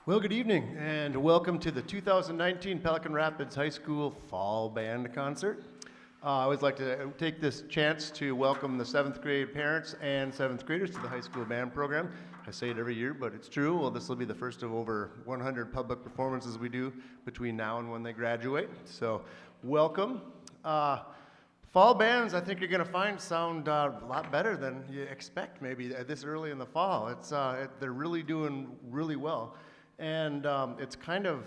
Well, good evening, and welcome to the 2019 Pelican Rapids High School Fall Band Concert. I always like to take this chance to welcome the 7th grade parents and 7th graders to the high school band program. I say it every year, but it's true. Well, this will be the first of over 100 public performances we do between now and when they graduate. So, welcome. Fall bands, I think you're going to find sound a lot better than you expect maybe this early in the fall. They're really doing really well. And it's kind of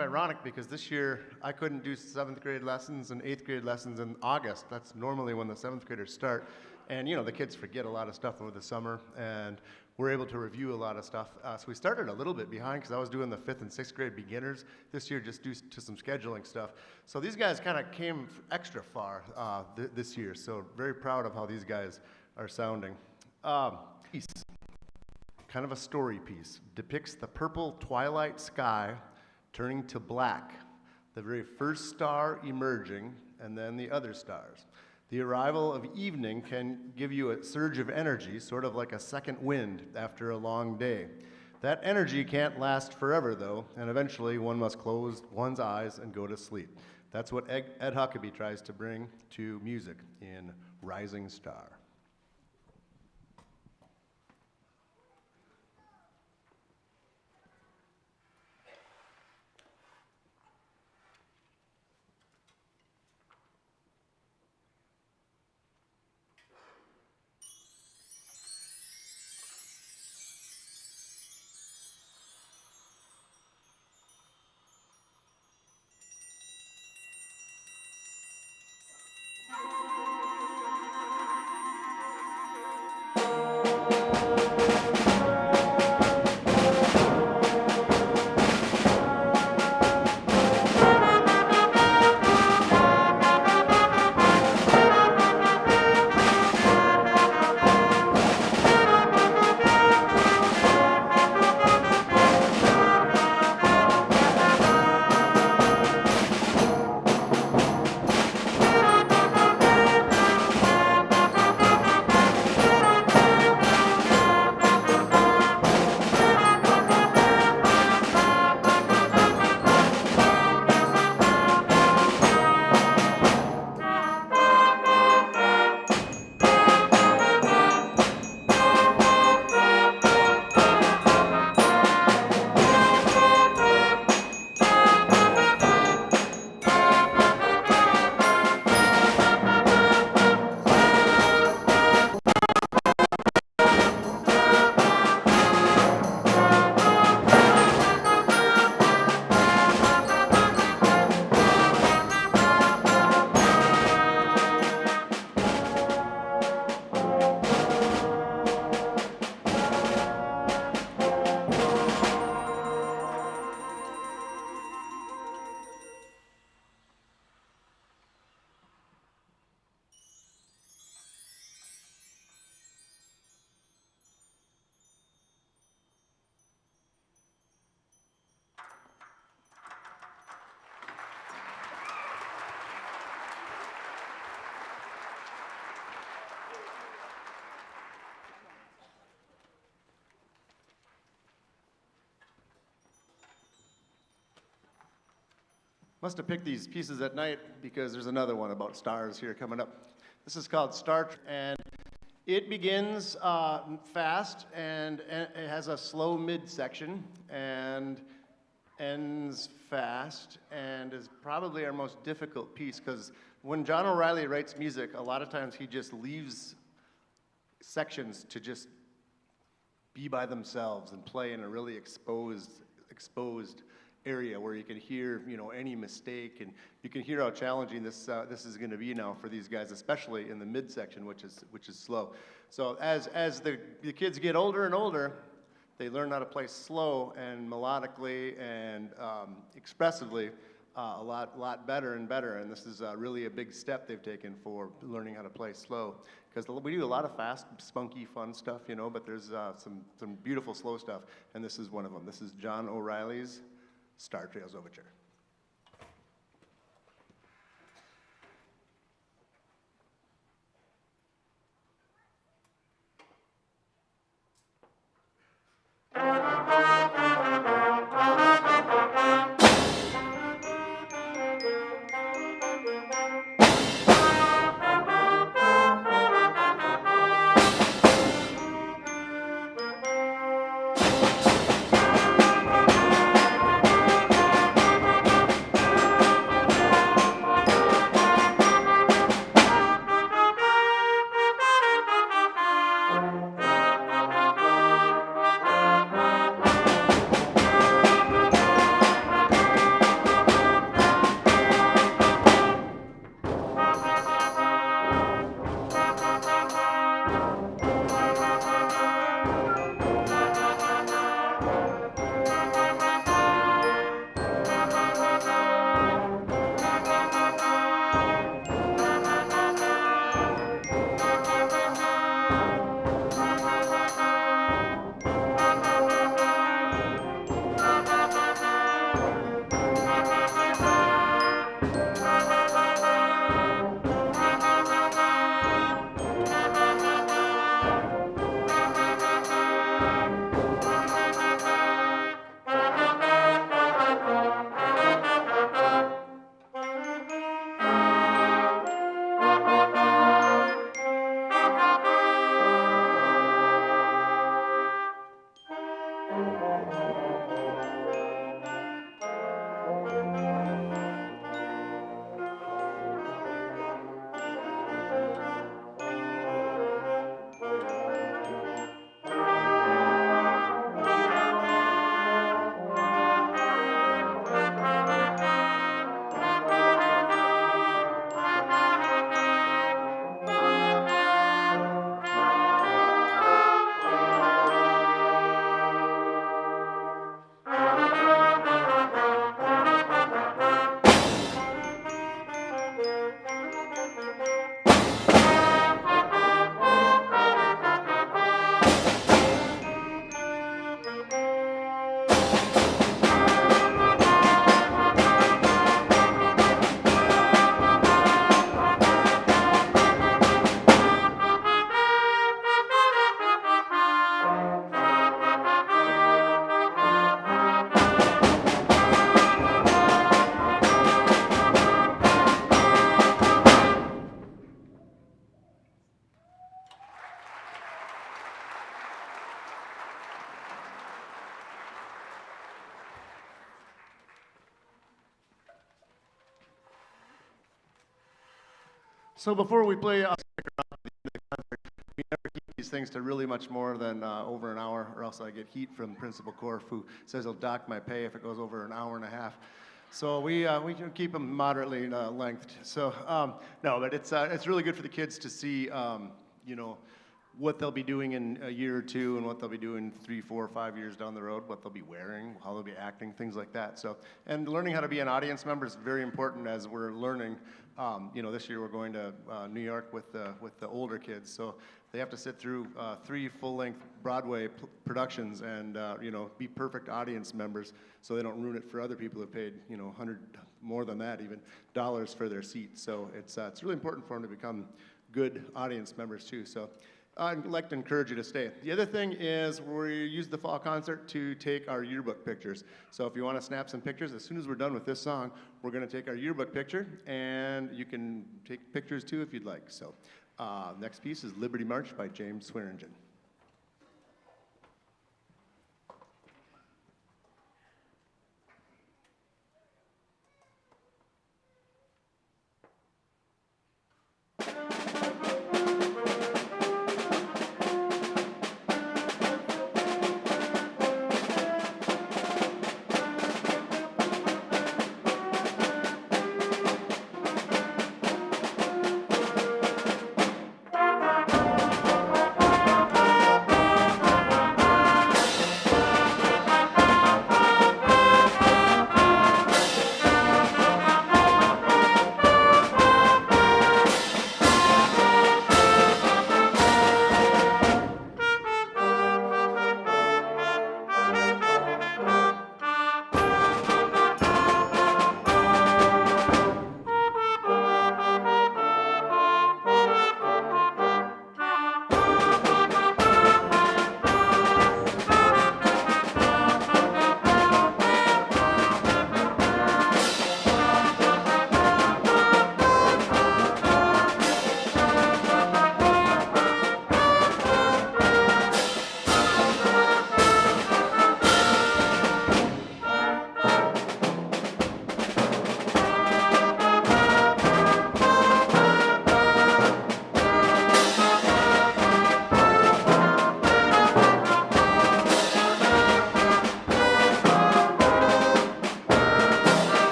ironic because this year I couldn't do 7th grade lessons and 8th grade lessons in August. That's normally when the 7th graders start. And the kids forget a lot of stuff over the summer, and we're able to review a lot of stuff. So we started a little bit behind because I was doing the 5th and 6th grade beginners this year just due to some scheduling stuff. So these guys kind of came extra far this year. So very proud of how these guys are sounding. Peace. Kind of a story piece, depicts the purple twilight sky turning to black, the very first star emerging, and then the other stars. The arrival of evening can give you a surge of energy, sort of like a second wind after a long day. That energy can't last forever, though, and eventually one must close one's eyes and go to sleep. That's what Ed Huckabee tries to bring to music in Rising Star. Must have picked these pieces at night because there's another one about stars here coming up. This is called Star Trek, and it begins fast and it has a slow midsection and ends fast and is probably our most difficult piece because when John O'Reilly writes music, a lot of times he just leaves sections to just be by themselves and play in a really exposed area where you can hear, any mistake, and you can hear how challenging this is going to be now for these guys, especially in the midsection, which is slow. So as the kids get older and older, they learn how to play slow and melodically and expressively a lot better and better. And this is really a big step they've taken for learning how to play slow. Because we do a lot of fast, spunky, fun stuff, but there's some beautiful slow stuff, and this is one of them. This is John O'Reilly's Star Trails Overture. So before we play, we never keep these things to really much more than over an hour, or else I get heat from Principal Korf, who says he'll dock my pay if it goes over an hour and a half. So we can keep them moderately lengthed. So no, but it's really good for the kids to see, you know, what they'll be doing in a year or two, and what they'll be doing 3, 4, 5 years down the road, what they'll be wearing, how they'll be acting, things like that. So, and learning how to be an audience member is very important as we're learning. You know, this year we're going to New York with the older kids, so they have to sit through 3 full-length Broadway productions and you know, be perfect audience members, so they don't ruin it for other people who paid, you know, 100 more than that even dollars for their seats. So it's really important for them to become good audience members too. So I'd like to encourage you to stay. The other thing is we use the fall concert to take our yearbook pictures. So if you want to snap some pictures, as soon as we're done with this song, we're going to take our yearbook picture, and you can take pictures too if you'd like. So next piece is Liberty March by James Swearingen.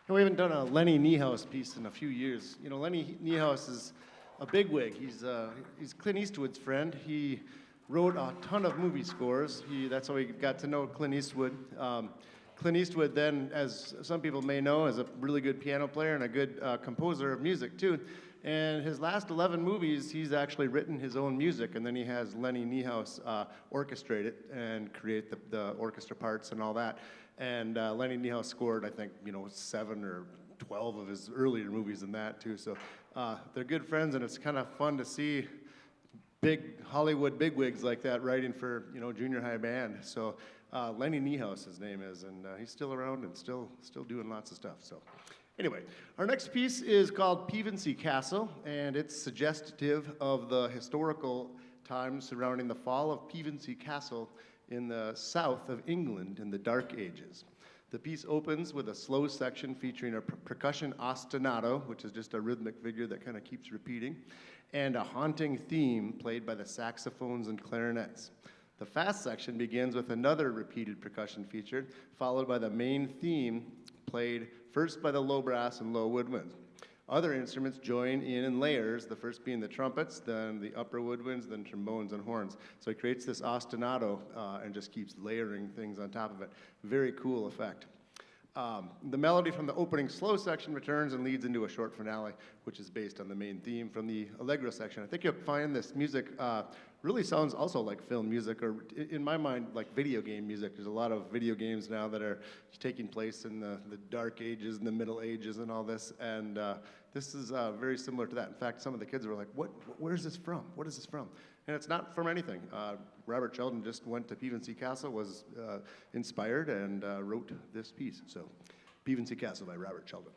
And we haven't done a Lenny Niehaus piece in a few years. You know, Lenny Niehaus is a bigwig. He's Clint Eastwood's friend. He wrote a ton of movie scores. That's how he got to know Clint Eastwood. Clint Eastwood then, as some people may know, is a really good piano player and a good composer of music too. And his last 11 movies, he's actually written his own music, and then he has Lenny Niehaus orchestrate it and create the orchestra parts and all that. And Lenny Niehaus scored, I think, 7 or 12 of his earlier movies in that too. So they're good friends, and it's kind of fun to see big Hollywood bigwigs like that writing for junior high band. So Lenny Niehaus, his name is, and he's still around and still doing lots of stuff. So anyway, our next piece is called Pevensey Castle, and it's suggestive of the historical times surrounding the fall of Pevensey Castle in the south of England in the Dark Ages. The piece opens with a slow section featuring a percussion ostinato, which is just a rhythmic figure that kind of keeps repeating, and a haunting theme played by the saxophones and clarinets. The fast section begins with another repeated percussion feature, followed by the main theme played first by the low brass and low woodwinds. Other instruments join in layers, the first being the trumpets, then the upper woodwinds, then trombones and horns. So he creates this ostinato and just keeps layering things on top of it. Very cool effect. The melody from the opening slow section returns and leads into a short finale, which is based on the main theme from the allegro section. I think you'll find this music really sounds also like film music, or in my mind, like video game music. There's a lot of video games now that are taking place in the Dark Ages and the Middle Ages and all this, and this is very similar to that. In fact, some of the kids were like, where's this from? What is this from? And it's not from anything. Robert Sheldon just went to Pevensey Castle, was inspired, and wrote this piece. So, Pevensey Castle by Robert Sheldon.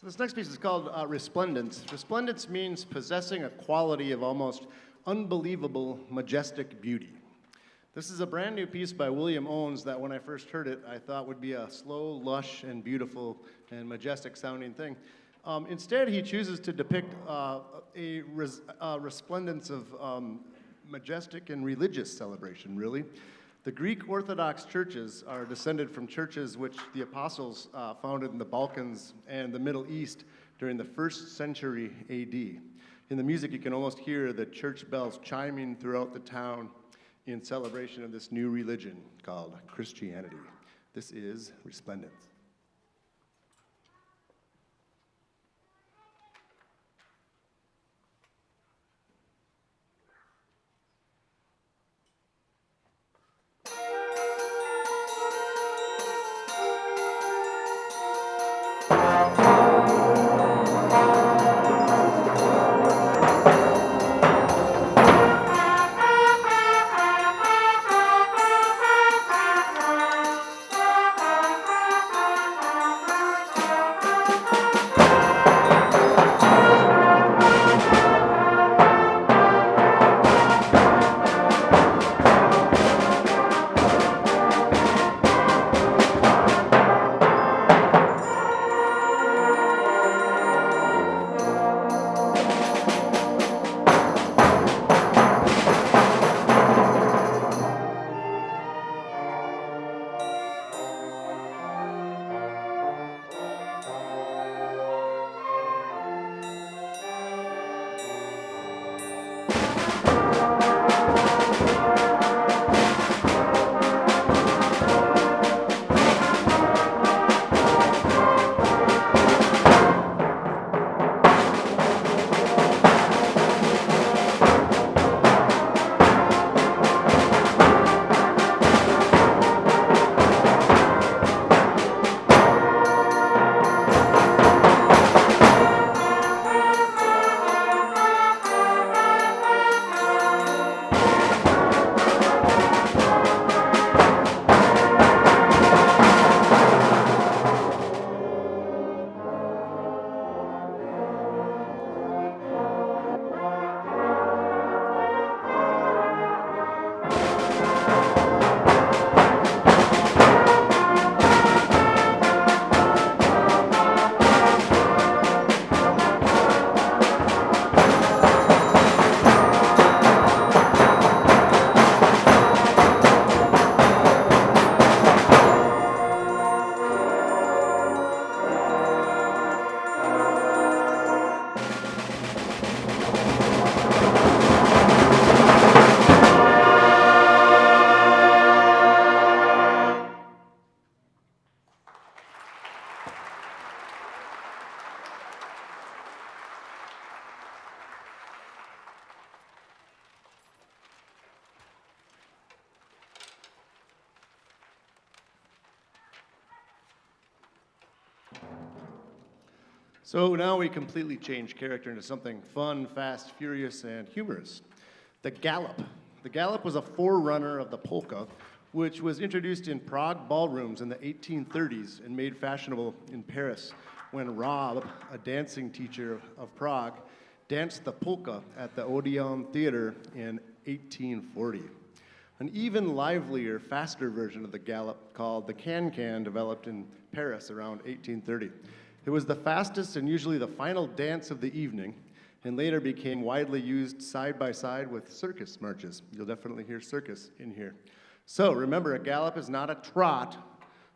This next piece is called Resplendence. Resplendence means possessing a quality of almost unbelievable, majestic beauty. This is a brand new piece by William Owens that when I first heard it, I thought would be a slow, lush, and beautiful and majestic sounding thing. Instead, he chooses to depict a resplendence of majestic and religious celebration, really. The Greek Orthodox churches are descended from churches which the apostles founded in the Balkans and the Middle East during the 1st century AD. In the music, you can almost hear the church bells chiming throughout the town in celebration of this new religion called Christianity. This is Resplendence. So now we completely change character into something fun, fast, furious, and humorous. The gallop. The gallop was a forerunner of the polka, which was introduced in Prague ballrooms in the 1830s and made fashionable in Paris when Rob, a dancing teacher of Prague, danced the polka at the Odeon Theater in 1840. An even livelier, faster version of the gallop called the can-can developed in Paris around 1830. It was the fastest and usually the final dance of the evening, and later became widely used side by side with circus marches. You'll definitely hear circus in here. So remember, a gallop is not a trot,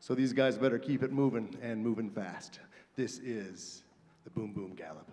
so these guys better keep it moving and moving fast. This is the Boom Boom Gallop.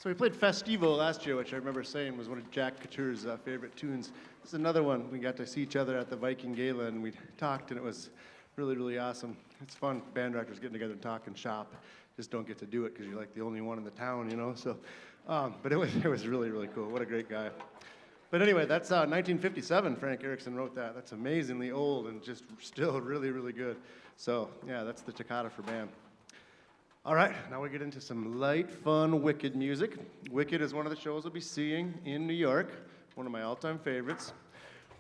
So we played Festivo last year, which I remember saying was one of Jack Couture's favorite tunes. This is another one. We got to see each other at the Viking Gala, and we talked, and it was really, really awesome. It's fun, band directors getting together and talk and shop. Just don't get to do it because you're like the only one in the town, you know. So, but it was really, really cool. What a great guy. But anyway, that's 1957. Frank Erickson wrote that. That's amazingly old and just still really, really good. So yeah, that's the Toccata for band. All right, now we get into some light, fun, Wicked music. Wicked is one of the shows I'll be seeing in New York, one of my all-time favorites.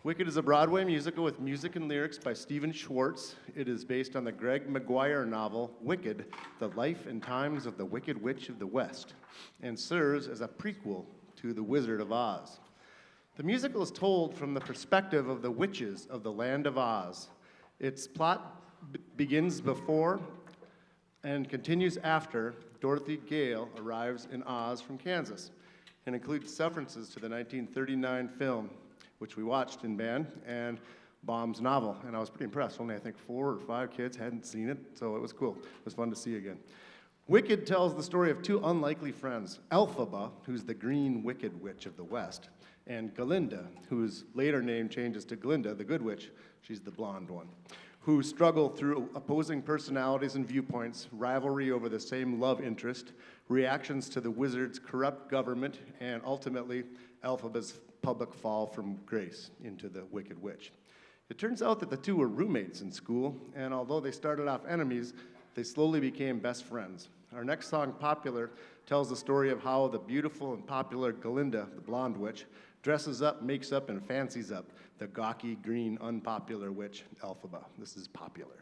Wicked is a Broadway musical with music and lyrics by Stephen Schwartz. It is based on the Greg Maguire novel, Wicked, The Life and Times of the Wicked Witch of the West, and serves as a prequel to The Wizard of Oz. The musical is told from the perspective of the witches of the land of Oz. Its plot begins before and continues after Dorothy Gale arrives in Oz from Kansas, and includes references to the 1939 film, which we watched in band, and Baum's novel, and I was pretty impressed. Only I think 4 or 5 kids hadn't seen it, so it was cool. It was fun to see again. Wicked tells the story of 2 unlikely friends, Elphaba, who's the green wicked witch of the West, and Galinda, whose later name changes to Glinda, the good witch. She's the blonde one, who struggle through opposing personalities and viewpoints, rivalry over the same love interest, reactions to the wizard's corrupt government, and ultimately, Elphaba's public fall from grace into the Wicked Witch. It turns out that the 2 were roommates in school, and although they started off enemies, they slowly became best friends. Our next song, Popular, tells the story of how the beautiful and popular Galinda, the blonde witch, dresses up, makes up, and fancies up the gawky, green, unpopular witch, Elphaba. This is Popular.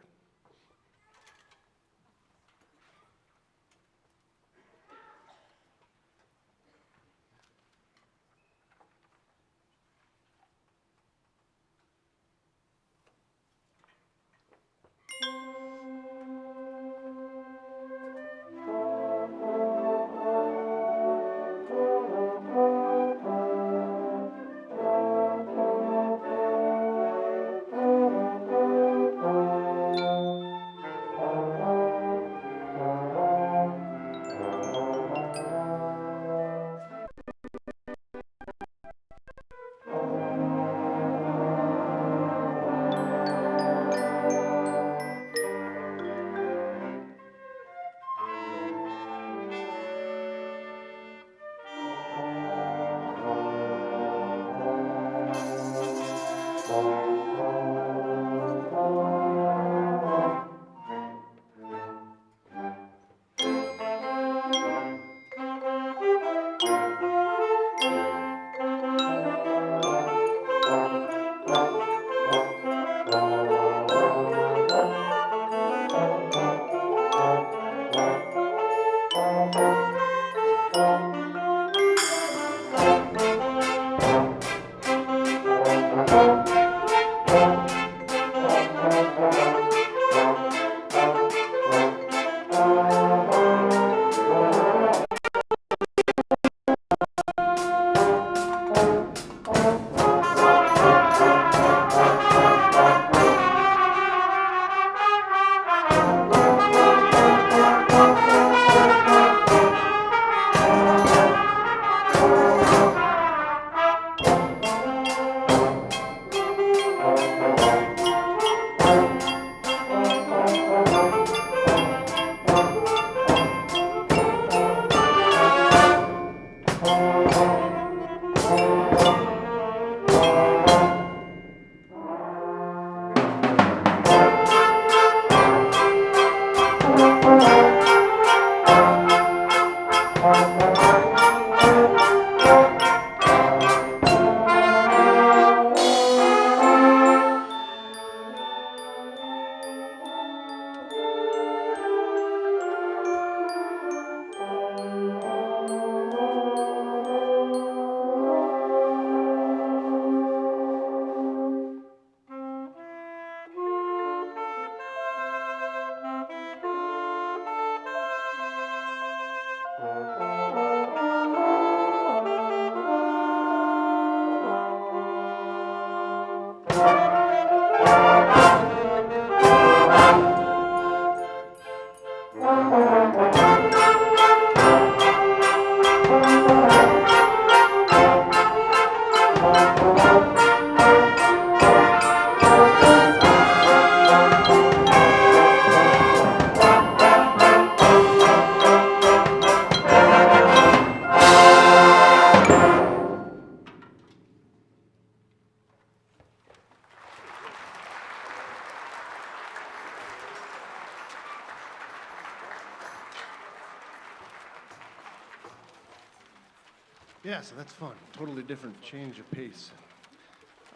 Yeah, so that's fun. Totally different change of pace.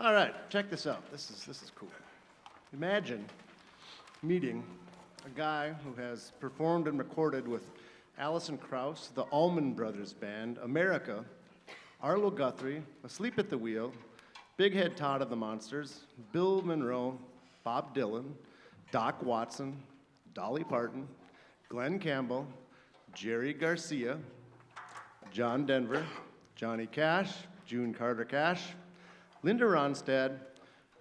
All right, check this out. This is cool. Imagine meeting a guy who has performed and recorded with Alison Krauss, the Allman Brothers Band, America, Arlo Guthrie, Asleep at the Wheel, Big Head Todd of the Monsters, Bill Monroe, Bob Dylan, Doc Watson, Dolly Parton, Glenn Campbell, Jerry Garcia, John Denver, Johnny Cash, June Carter Cash, Linda Ronstadt,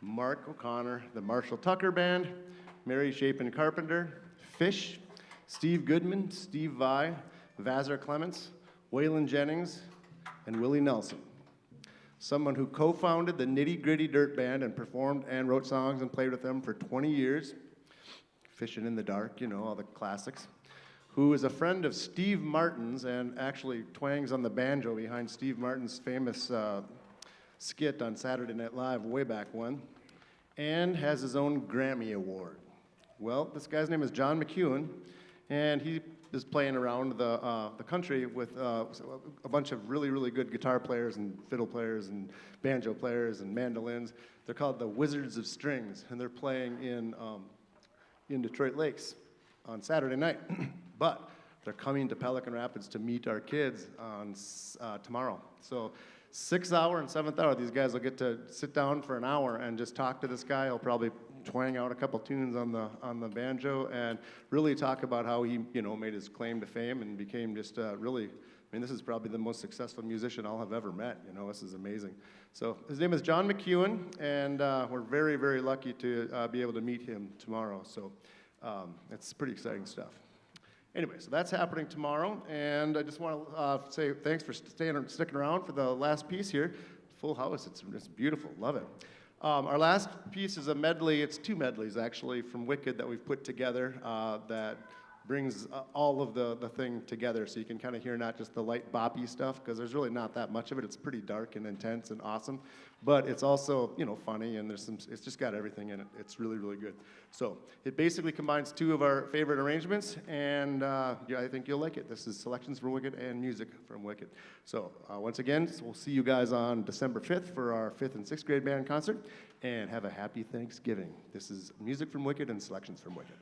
Mark O'Connor, the Marshall Tucker Band, Mary Chapin Carpenter, Fish, Steve Goodman, Steve Vai, Vassar Clements, Waylon Jennings, and Willie Nelson. Someone who co-founded the Nitty Gritty Dirt Band and performed and wrote songs and played with them for 20 years. Fishing in the Dark, you know, all the classics. Who is a friend of Steve Martin's and actually twangs on the banjo behind Steve Martin's famous skit on Saturday Night Live way back when, and has his own Grammy Award. Well, this guy's name is John McEwen, and he is playing around the country with a bunch of really, really good guitar players and fiddle players and banjo players and mandolins. They're called the Wizards of Strings, and they're playing in Detroit Lakes on Saturday night. But they're coming to Pelican Rapids to meet our kids on tomorrow. So 6th hour and 7th hour, these guys will get to sit down for an hour and just talk to this guy. He'll probably twang out a couple tunes on the banjo and really talk about how he, you know, made his claim to fame and became just really, I mean, this is probably the most successful musician I'll have ever met. You know, this is amazing. So his name is John McEwen, and we're very, very lucky to be able to meet him tomorrow. So it's pretty exciting stuff. Anyway, so that's happening tomorrow, and I just want to say thanks for sticking around for the last piece here. Full house, it's beautiful, love it. Our last piece is a medley, it's 2 medleys actually from Wicked that we've put together that brings all of the thing together, so you can kind of hear not just the light boppy stuff, because there's really not that much of it. It's pretty dark and intense and awesome, but it's also, you know, funny, and it's just got everything in it. It's really, really good. So it basically combines 2 of our favorite arrangements, and yeah, I think you'll like it. This is selections from Wicked and music from Wicked. So once again, we'll see you guys on December 5th for our 5th and 6th grade band concert, and have a happy Thanksgiving. This is music from Wicked and selections from Wicked.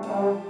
Thank